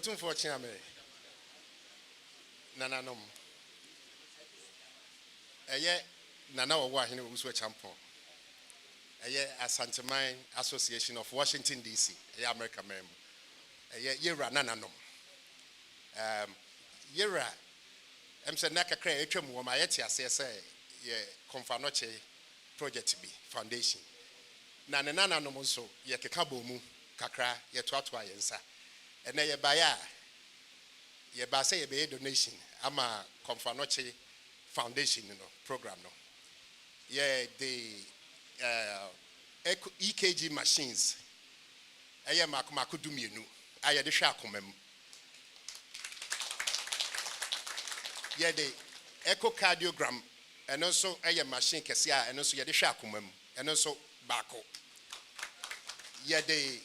Otumfo Chiame Nananom Eye Nana Owa Hine Uswe Champion Eye Asanteman Association of Washington DC Eye America member Eye Yera Nananom Yera Emse Naka Kre Etwem wo ma yeti ase se ye Komfanoche project bi foundation na ne nananom nso ye keka bomu kakra ye toatoa ye nsa ene ye baya ye ba say ye be donation ama Komfanoche foundation program no ye the EKG machines eye makoma dumienu aye de hwe akomam ye the echocardiogram and also a machine kesia and also ye de hwe akomam and also bako ye the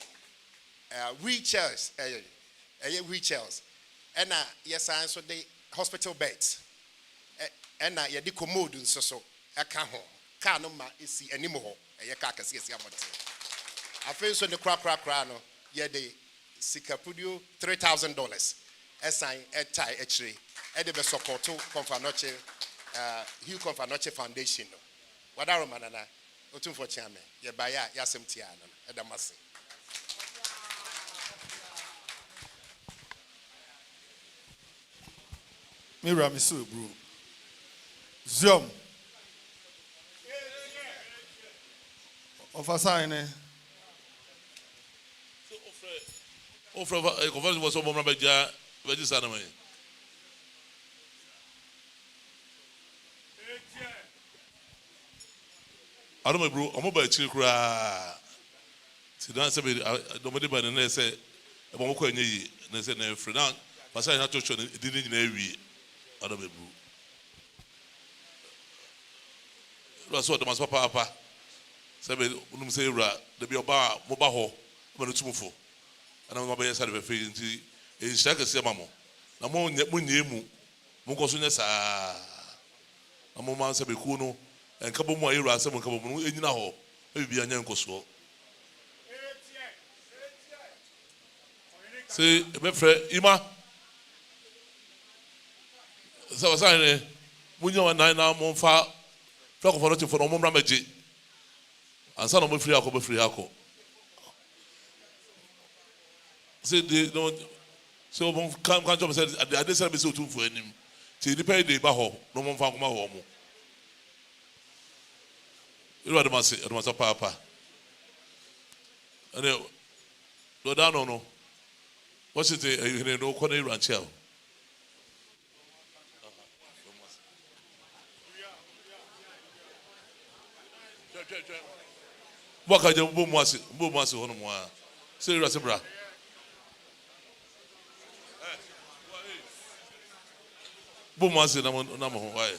wheelchairs wheelchairs and yes so the hospital beds and ye de commode nso so aka ho car no ma esi animo ho ye car kesia amote afen so the kra no ye the sikapudio $3,000 esan etai echire e de be support Komfanoche Hugh Komfanoche Foundation no wadaro manana Otumfo Chiame ye baya yasem tia no edamase Mira misu bro Ziom Ofasane Ofra conference was so mama beja register na me I don't know, bro. I'm about to cry. See, that's a bit. Nobody by the name say, "I'm going to need." They say, "No, friend, now, but I have to show it didn't know we." I don't know, bro. That's what the master papa. Say, "We say, ra, the be about mobile home, but it's too full." And I'm going to be inside of a field. It's like a semamo. I'm on the moon, Mungosunya sa. I'm on Mansa Bekuno. And couple more years, some couple more in now, maybe a young Koso. Say, my friend, Ima. So I was saying, when you are 9 now, more far, flock for nothing for no more ramaji. And son of my free alcohol, free alcohol. Say, they don't. So, can't jump said, I did say, so too for him. See, the pay the baho, no one found my home. You are the master papa. And no down no. What's it? You know, Connie Ranchel. What can you boom was on one? Say, Rasabra. Boom was in number why.